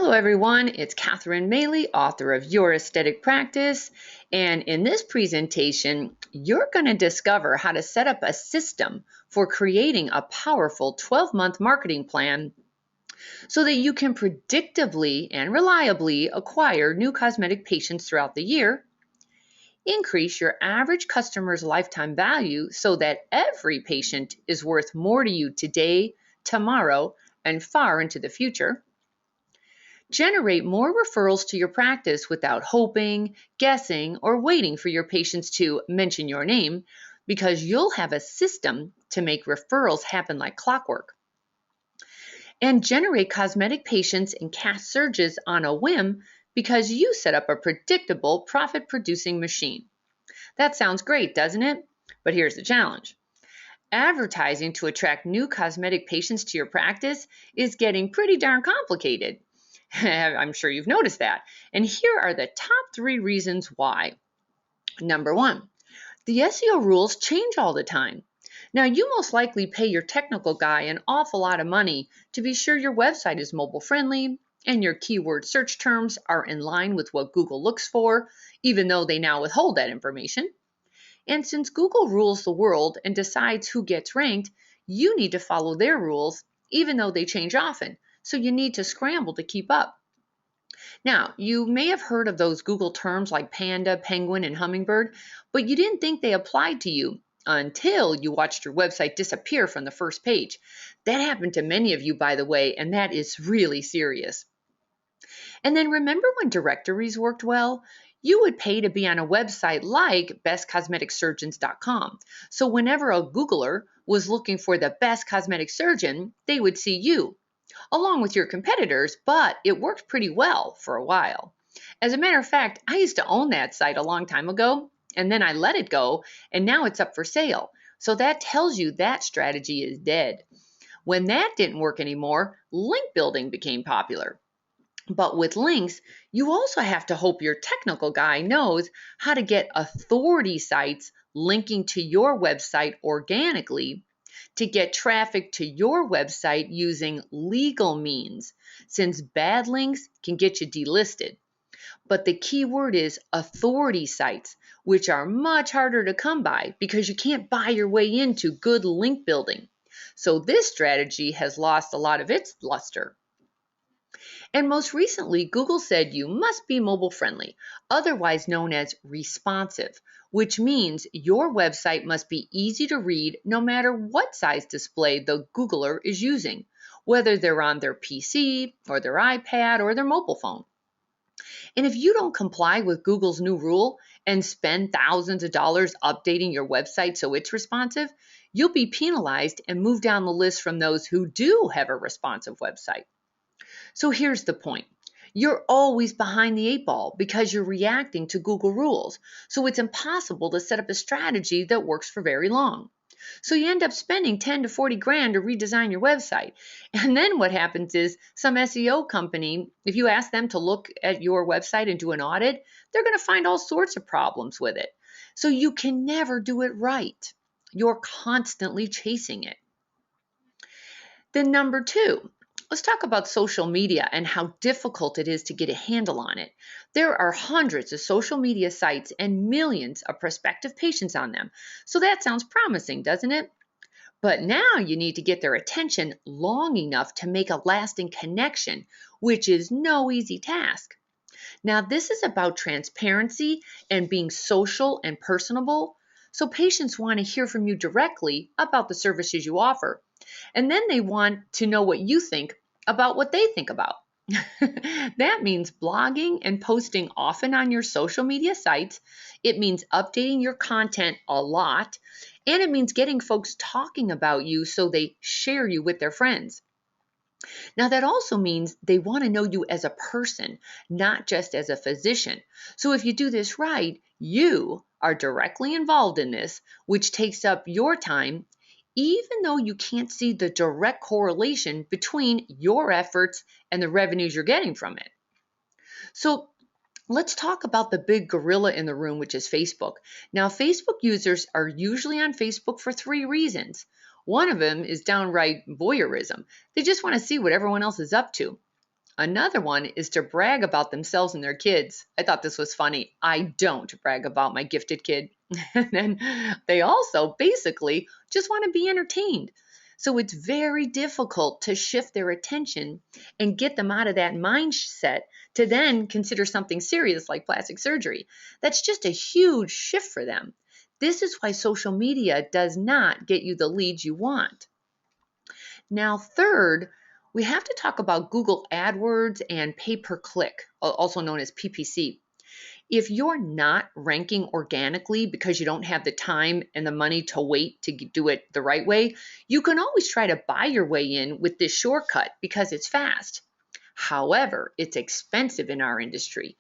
Hello everyone, it's Catherine Maley, author of Your Aesthetic Practice, and in this presentation, you're going to discover how to set up a system for creating a powerful 12-month marketing plan so that you can predictably and reliably acquire new cosmetic patients throughout the year, increase your average customer's lifetime value so that every patient is worth more to you today, tomorrow, and far into the future, generate more referrals to your practice without hoping, guessing, or waiting for your patients to mention your name, because you'll have a system to make referrals happen like clockwork. And generate cosmetic patients and cash surges on a whim because you set up a predictable profit-producing machine. That sounds great, doesn't it? But here's the challenge. Advertising to attract new cosmetic patients to your practice is getting pretty darn complicated. I'm sure you've noticed that. And here are the top 3 reasons why. Number 1, the SEO rules change all the time. Now, you most likely pay your technical guy an awful lot of money to be sure your website is mobile friendly and your keyword search terms are in line with what Google looks for, even though they now withhold that information. And since Google rules the world and decides who gets ranked, you need to follow their rules, even though they change often. So you need to scramble to keep up. Now, you may have heard of those Google terms like panda, penguin, and hummingbird, but you didn't think they applied to you until you watched your website disappear from the first page. That happened to many of you, by the way, and that is really serious. And then remember when directories worked well? You would pay to be on a website like bestcosmeticsurgeons.com. So whenever a Googler was looking for the best cosmetic surgeon, they would see you, along with your competitors, but it worked pretty well for a while. As a matter of fact, I used to own that site a long time ago, and then I let it go, and now it's up for sale. So that tells you that strategy is dead. When that didn't work anymore, link building became popular. But with links, you also have to hope your technical guy knows how to get authority sites linking to your website organically to get traffic to your website using legal means, since bad links can get you delisted. But the key word is authority sites, which are much harder to come by because you can't buy your way into good link building. So this strategy has lost a lot of its luster. And most recently, Google said you must be mobile friendly, otherwise known as responsive, which means your website must be easy to read no matter what size display the Googler is using, whether they're on their PC or their iPad or their mobile phone. And if you don't comply with Google's new rule and spend thousands of dollars updating your website so it's responsive, you'll be penalized and moved down the list from those who do have a responsive website. So here's the point. You're always behind the 8 ball because you're reacting to Google rules. So it's impossible to set up a strategy that works for very long. So you end up spending 10 to 40 grand to redesign your website. And then what happens is some SEO company, if you ask them to look at your website and do an audit, they're going to find all sorts of problems with it. So you can never do it right. You're constantly chasing it. Then number 2, let's talk about social media and how difficult it is to get a handle on it. There are hundreds of social media sites and millions of prospective patients on them. So that sounds promising, doesn't it? But now you need to get their attention long enough to make a lasting connection, which is no easy task. Now, this is about transparency and being social and personable. So patients want to hear from you directly about the services you offer. And then they want to know what you think about what they think about. That means blogging and posting often on your social media sites. It means updating your content a lot. And it means getting folks talking about you so they share you with their friends. Now, that also means they want to know you as a person, not just as a physician. So if you do this right, you are directly involved in this, which takes up your time, even though you can't see the direct correlation between your efforts and the revenues you're getting from it. So let's talk about the big gorilla in the room, which is Facebook. Now, Facebook users are usually on Facebook for 3 reasons. One of them is downright voyeurism. They just want to see what everyone else is up to. Another one is to brag about themselves and their kids. I thought this was funny. I don't brag about my gifted kid. And then they also basically just want to be entertained. So it's very difficult to shift their attention and get them out of that mindset to then consider something serious like plastic surgery. That's just a huge shift for them. This is why social media does not get you the leads you want. Now, third, we have to talk about Google AdWords and pay per click, also known as PPC. If you're not ranking organically because you don't have the time and the money to wait to do it the right way, you can always try to buy your way in with this shortcut because it's fast. However, it's expensive in our industry.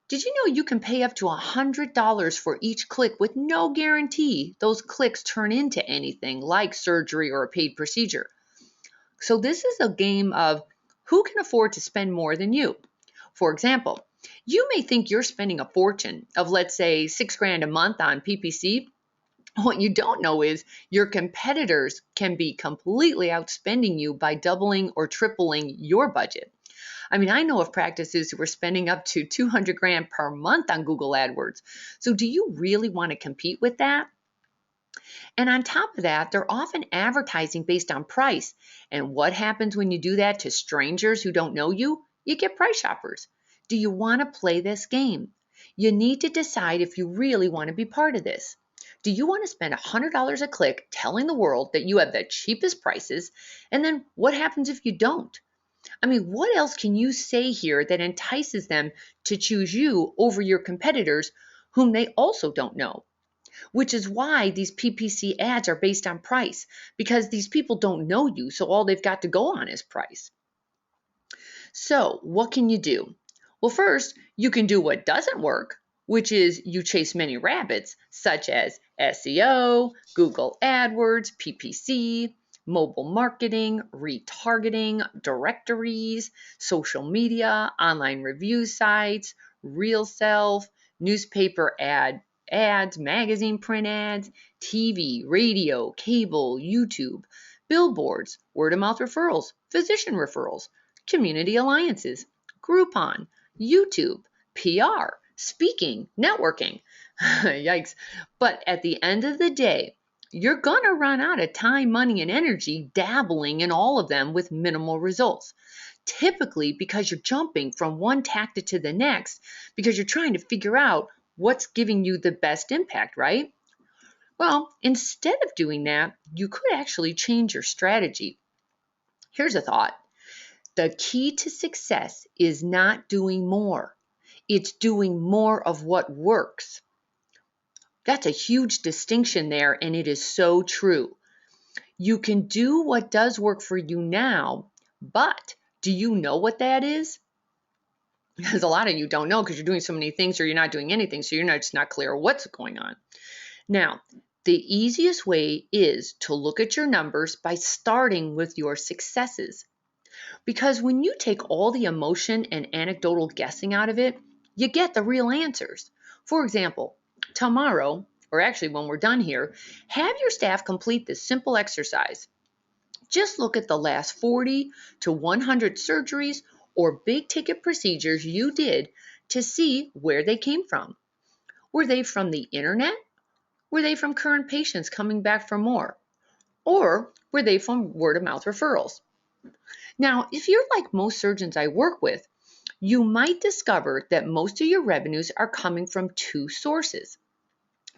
Did you know you can pay up to $100 for each click with no guarantee those clicks turn into anything like surgery or a paid procedure? So this is a game of who can afford to spend more than you. For example, you may think you're spending a fortune of, let's say, $6,000 a month on PPC. What you don't know is your competitors can be completely outspending you by doubling or tripling your budget. I mean, I know of practices who are spending up to $200,000 per month on Google AdWords. So do you really want to compete with that? And on top of that, they're often advertising based on price. And what happens when you do that to strangers who don't know you? You get price shoppers. Do you want to play this game? You need to decide if you really want to be part of this. Do you want to spend $100 a click telling the world that you have the cheapest prices? And then what happens if you don't? I mean, what else can you say here that entices them to choose you over your competitors whom they also don't know? Which is why these PPC ads are based on price, because these people don't know you, so all they've got to go on is price. So what can you do? Well, first, you can do what doesn't work, which is you chase many rabbits, such as SEO, Google AdWords, PPC, mobile marketing, retargeting, directories, social media, online review sites, real self, newspaper ads, magazine print ads, TV, radio, cable, YouTube, billboards, word of mouth referrals, physician referrals, community alliances, Groupon, YouTube, PR, speaking, networking. Yikes. But at the end of the day, you're going to run out of time, money, and energy dabbling in all of them with minimal results. Typically because you're jumping from one tactic to the next because you're trying to figure out what's giving you the best impact, right? Well, instead of doing that, you could actually change your strategy. Here's a thought. The key to success is not doing more. It's doing more of what works. That's a huge distinction there, and it is so true. You can do what does work for you now, but do you know what that is? Because a lot of you don't know because you're doing so many things or you're not doing anything, so you're just not clear what's going on. Now, the easiest way is to look at your numbers by starting with your successes. Because when you take all the emotion and anecdotal guessing out of it, you get the real answers. For example, tomorrow, or actually when we're done here, have your staff complete this simple exercise. Just look at the last 40 to 100 surgeries or big ticket procedures you did to see where they came from. Were they from the internet? Were they from current patients coming back for more? Or were they from word of mouth referrals? Now, if you're like most surgeons I work with, you might discover that most of your revenues are coming from two sources.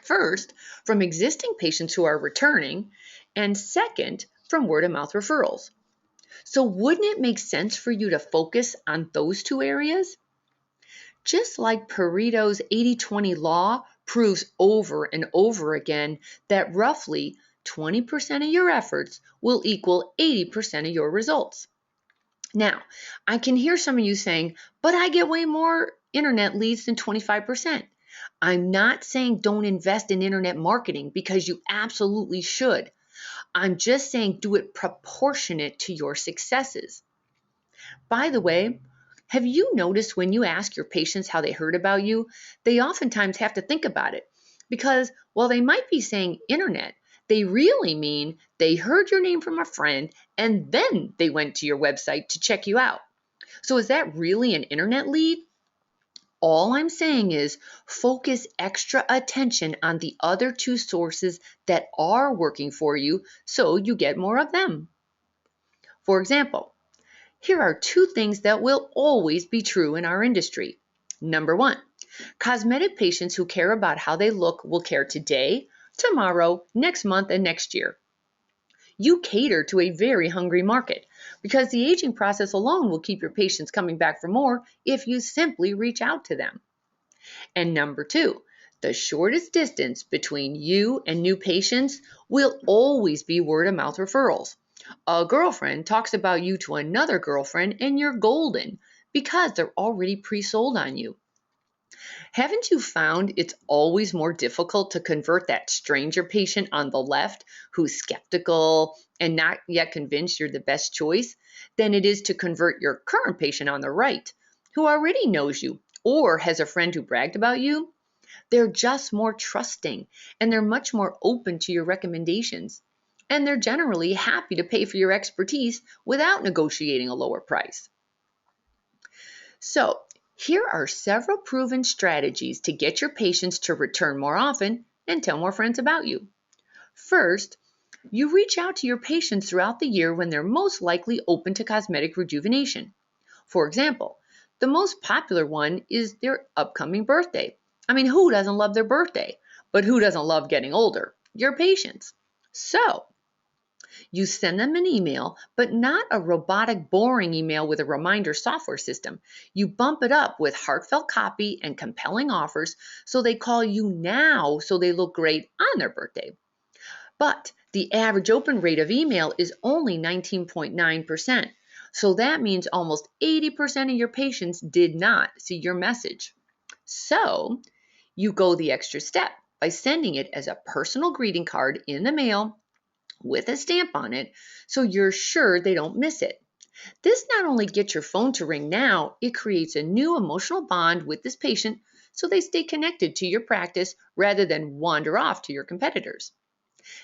First, from existing patients who are returning, and second, from word of mouth referrals. So wouldn't it make sense for you to focus on those two areas? Just like Pareto's 80-20 law proves over and over again that roughly 20% of your efforts will equal 80% of your results. Now, I can hear some of you saying, but I get way more internet leads than 25%. I'm not saying don't invest in internet marketing because you absolutely should. I'm just saying do it proportionate to your successes. By the way, have you noticed when you ask your patients how they heard about you, they oftentimes have to think about it because while they might be saying internet, they really mean they heard your name from a friend and then they went to your website to check you out. So is that really an internet lead? All I'm saying is focus extra attention on the other two sources that are working for you so you get more of them. For example, here are two things that will always be true in our industry. Number one, cosmetic patients who care about how they look will care today, tomorrow, next month, and next year. You cater to a very hungry market because the aging process alone will keep your patients coming back for more if you simply reach out to them. And number two, the shortest distance between you and new patients will always be word of mouth referrals. A girlfriend talks about you to another girlfriend and you're golden because they're already pre-sold on you. Haven't you found it's always more difficult to convert that stranger patient on the left who's skeptical and not yet convinced you're the best choice than it is to convert your current patient on the right who already knows you or has a friend who bragged about you? They're just more trusting and they're much more open to your recommendations. And they're generally happy to pay for your expertise without negotiating a lower price. So, here are several proven strategies to get your patients to return more often and tell more friends about you. First, you reach out to your patients throughout the year when they're most likely open to cosmetic rejuvenation. For example, the most popular one is their upcoming birthday. I mean, who doesn't love their birthday? But who doesn't love getting older? Your patients. So, you send them an email, but not a robotic, boring email with a reminder software system. You bump it up with heartfelt copy and compelling offers so they call you now so they look great on their birthday. But the average open rate of email is only 19.9%. So that means almost 80% of your patients did not see your message. So you go the extra step by sending it as a personal greeting card in the mail with a stamp on it so you're sure they don't miss it. This not only gets your phone to ring now, it creates a new emotional bond with this patient so they stay connected to your practice rather than wander off to your competitors.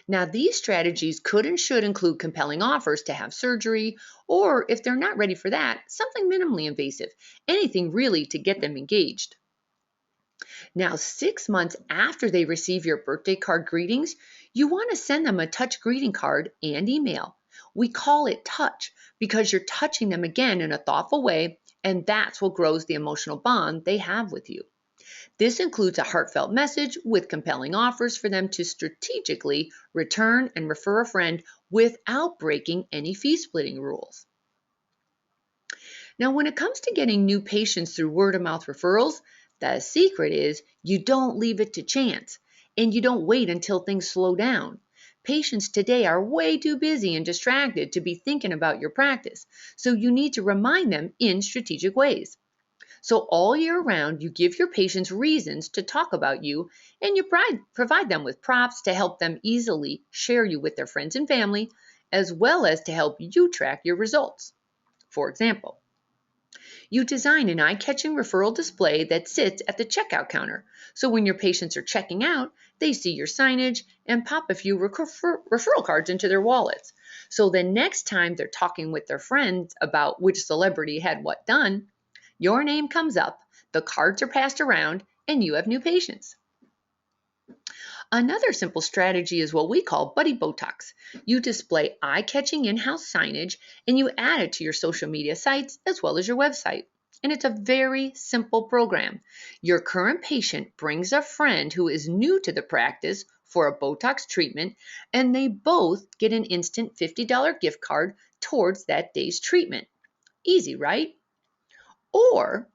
Now, these strategies could and should include compelling offers to have surgery, or if they're not ready for that, something minimally invasive, anything really to get them engaged. Now, 6 months after they receive your birthday card greetings, you want to send them a touch greeting card and email. We call it touch because you're touching them again in a thoughtful way, and that's what grows the emotional bond they have with you. This includes a heartfelt message with compelling offers for them to strategically return and refer a friend without breaking any fee splitting rules. Now, when it comes to getting new patients through word of mouth referrals, the secret is you don't leave it to chance and you don't wait until things slow down. Patients today are way too busy and distracted to be thinking about your practice, so you need to remind them in strategic ways. So all year round, you give your patients reasons to talk about you and you provide them with props to help them easily share you with their friends and family, as well as to help you track your results. For example, you design an eye-catching referral display that sits at the checkout counter. So when your patients are checking out, they see your signage and pop a few referral cards into their wallets. So the next time they're talking with their friends about which celebrity had what done, your name comes up, the cards are passed around, and you have new patients. Another simple strategy is what we call Buddy Botox. You display eye-catching in-house signage and you add it to your social media sites as well as your website. And it's a very simple program. Your current patient brings a friend who is new to the practice for a Botox treatment, and they both get an instant $50 gift card towards that day's treatment. Easy, right? Or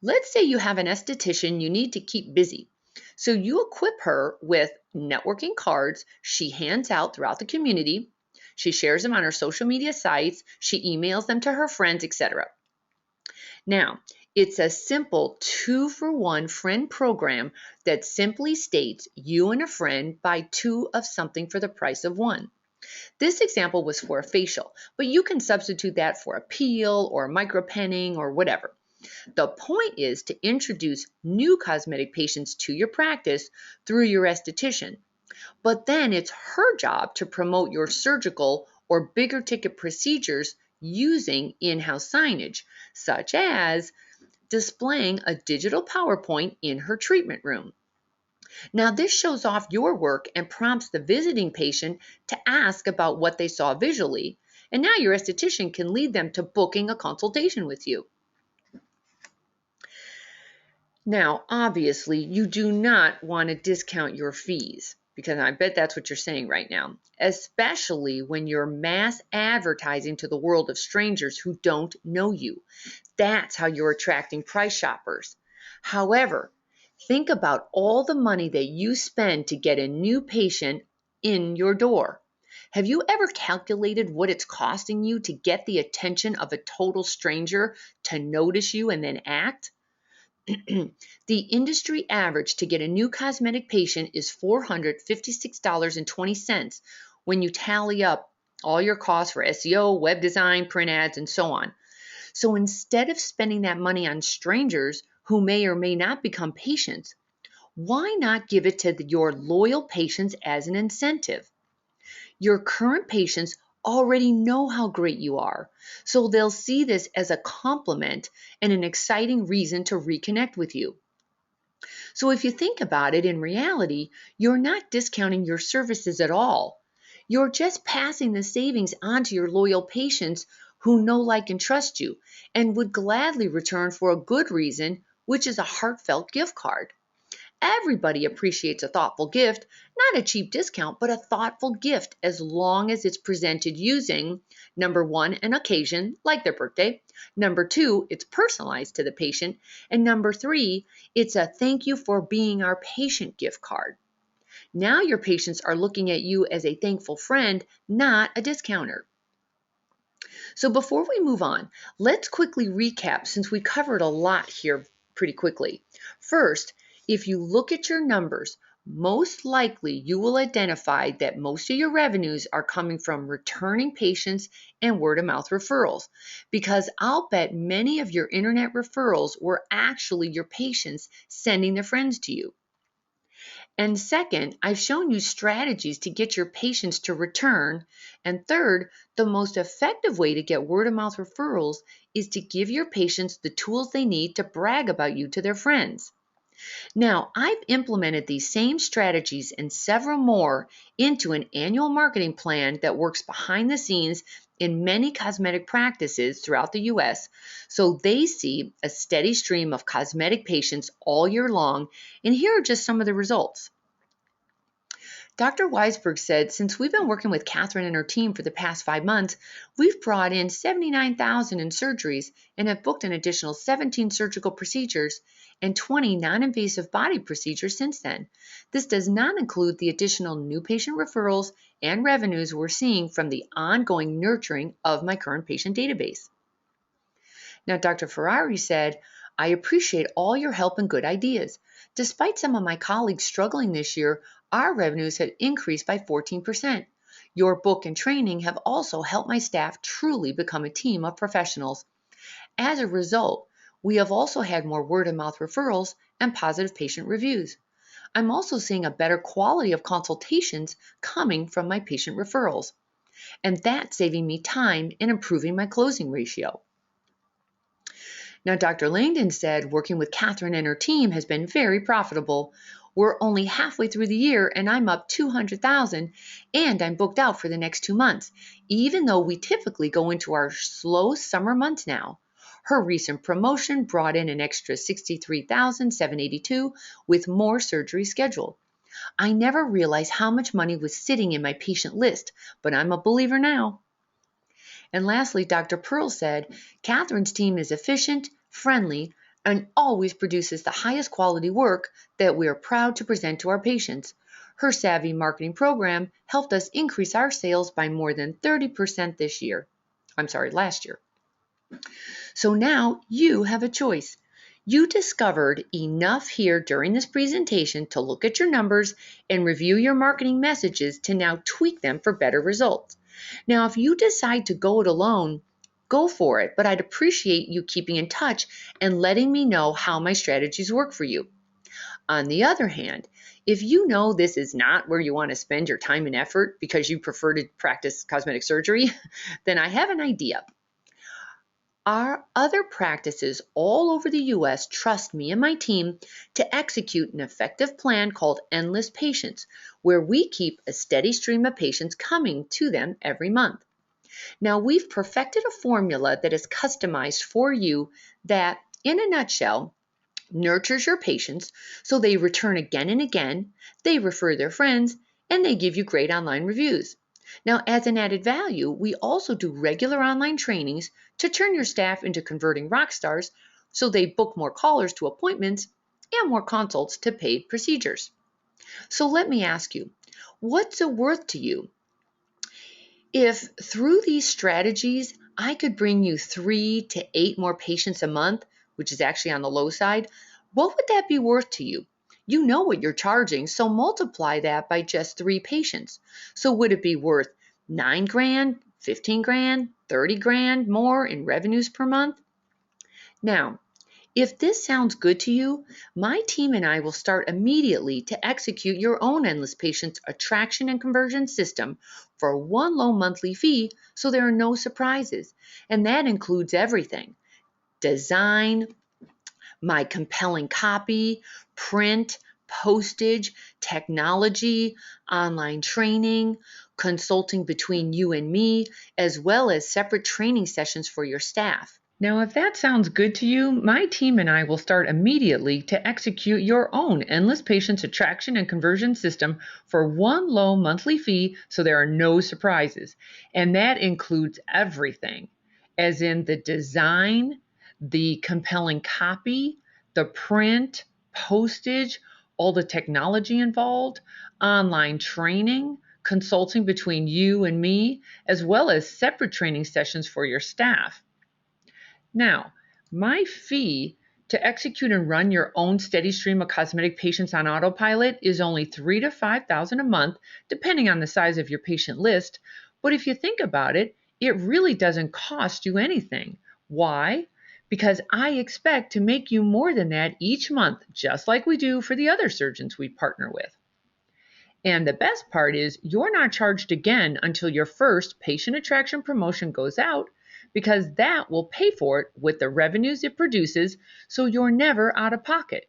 let's say you have an esthetician you need to keep busy. So you equip her with networking cards she hands out throughout the community. She shares them on her social media sites. She emails them to her friends, etc. Now, it's a simple 2-for-1 friend program that simply states you and a friend buy 2 of something for the price of 1. This example was for a facial, but you can substitute that for a peel or micropenning or whatever. The point is to introduce new cosmetic patients to your practice through your esthetician, but then it's her job to promote your surgical or bigger ticket procedures using in-house signage, such as displaying a digital PowerPoint in her treatment room. Now, this shows off your work and prompts the visiting patient to ask about what they saw visually, and now your esthetician can lead them to booking a consultation with you. Now, obviously, you do not want to discount your fees, because I bet that's what you're saying right now, especially when you're mass advertising to the world of strangers who don't know you. That's how you're attracting price shoppers. However, think about all the money that you spend to get a new patient in your door. Have you ever calculated what it's costing you to get the attention of a total stranger to notice you and then act? The industry average to get a new cosmetic patient is $456.20 when you tally up all your costs for SEO, web design, print ads, and so on. So instead of spending that money on strangers who may or may not become patients, why not give it to your loyal patients as an incentive? Your current patients already know how great you are, so they'll see this as a compliment and an exciting reason to reconnect with you. So if you think about it, in reality, you're not discounting your services at all. You're just passing the savings on to your loyal patients who know, like, and trust you and would gladly return for a good reason, which is a heartfelt gift card. Everybody appreciates a thoughtful gift, not a cheap discount, but a thoughtful gift as long as it's presented using, number one, an occasion, like their birthday. Number two, it's personalized to the patient. And number three, it's a thank you for being our patient gift card. Now your patients are looking at you as a thankful friend, not a discounter. So before we move on, let's quickly recap since we covered a lot here pretty quickly. First, if you look at your numbers, most likely you will identify that most of your revenues are coming from returning patients and word-of-mouth referrals, because I'll bet many of your internet referrals were actually your patients sending their friends to you. And second, I've shown you strategies to get your patients to return. And third, the most effective way to get word-of-mouth referrals is to give your patients the tools they need to brag about you to their friends. Now, I've implemented these same strategies and several more into an annual marketing plan that works behind the scenes in many cosmetic practices throughout the US, so they see a steady stream of cosmetic patients all year long, and here are just some of the results. Dr. Weisberg said, since we've been working with Catherine and her team for the past 5 months, we've brought in 79,000 in surgeries and have booked an additional 17 surgical procedures and 20 non-invasive body procedures since then. This does not include the additional new patient referrals and revenues we're seeing from the ongoing nurturing of my current patient database. Now, Dr. Ferrari said, I appreciate all your help and good ideas. Despite some of my colleagues struggling this year, our revenues have increased by 14%. Your book and training have also helped my staff truly become a team of professionals. As a result, we have also had more word-of-mouth referrals and positive patient reviews. I'm also seeing a better quality of consultations coming from my patient referrals, and that's saving me time and improving my closing ratio. Now, Dr. Langdon said working with Catherine and her team has been very profitable. We're only halfway through the year and I'm up $200,000 and I'm booked out for the next 2 months, even though we typically go into our slow summer months now. Her recent promotion brought in an extra $63,782 with more surgery scheduled. I never realized how much money was sitting in my patient list, but I'm a believer now. And lastly, Dr. Pearl said, Catherine's team is efficient, friendly, and always produces the highest quality work that we are proud to present to our patients. Her savvy marketing program helped us increase our sales by more than 30% last year. So now you have a choice. You discovered enough here during this presentation to look at your numbers and review your marketing messages to now tweak them for better results. Now, if you decide to go it alone, go for it, but I'd appreciate you keeping in touch and letting me know how my strategies work for you. On the other hand, if you know this is not where you want to spend your time and effort because you prefer to practice cosmetic surgery, then I have an idea. Our other practices all over the US trust me and my team to execute an effective plan called Endless Patients, where we keep a steady stream of patients coming to them every month. Now, we've perfected a formula that is customized for you that, in a nutshell, nurtures your patients so they return again and again, they refer their friends, and they give you great online reviews. Now, as an added value, we also do regular online trainings to turn your staff into converting rock stars so they book more callers to appointments and more consults to paid procedures. So let me ask you, what's it worth to you if through these strategies I could bring you 3 to 8 more patients a month, which is actually on the low side? What would that be worth to you? You know what you're charging, so multiply that by just 3 patients. So would it be worth 9 grand, 15 grand, 30 grand more in revenues per month? Now, if this sounds good to you, my team and I will start immediately to execute your own Endless Patients attraction and conversion system for one low monthly fee so there are no surprises. And that includes everything: design, my compelling copy, print, postage, technology, online training, consulting between you and me, as well as separate training sessions for your staff. Now, if that sounds good to you, my team and I will start immediately to execute your own Endless Patients attraction and conversion system for one low monthly fee so there are no surprises. And that includes everything, as in the design, the compelling copy, the print, postage, all the technology involved, online training, consulting between you and me, as well as separate training sessions for your staff. Now, my fee to execute and run your own steady stream of cosmetic patients on autopilot is only $3,000 to $5,000 a month, depending on the size of your patient list. But if you think about it, it really doesn't cost you anything. Why? Because I expect to make you more than that each month, just like we do for the other surgeons we partner with. And the best part is you're not charged again until your first patient attraction promotion goes out, because that will pay for it with the revenues it produces, so you're never out of pocket.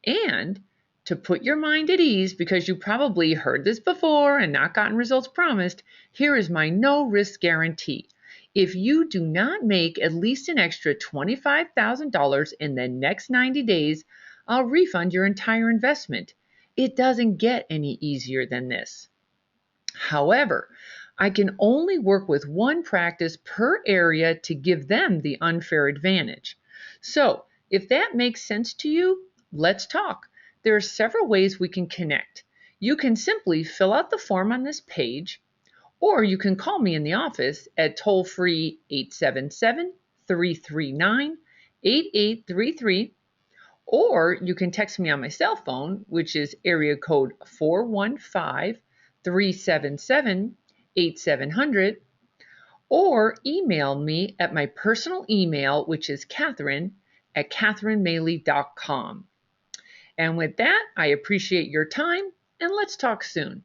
And to put your mind at ease, because you probably heard this before and not gotten results promised, here is my no risk guarantee. If you do not make at least an extra $25,000 in the next 90 days, I'll refund your entire investment. It doesn't get any easier than this. However, I can only work with one practice per area to give them the unfair advantage. So, if that makes sense to you, let's talk. There are several ways we can connect. You can simply fill out the form on this page, or you can call me in the office at toll-free 877-339-8833, or you can text me on my cell phone, which is area code 415-377-8700, or email me at my personal email, which is Catherine@catherinemaley.com. And with that, I appreciate your time, and let's talk soon.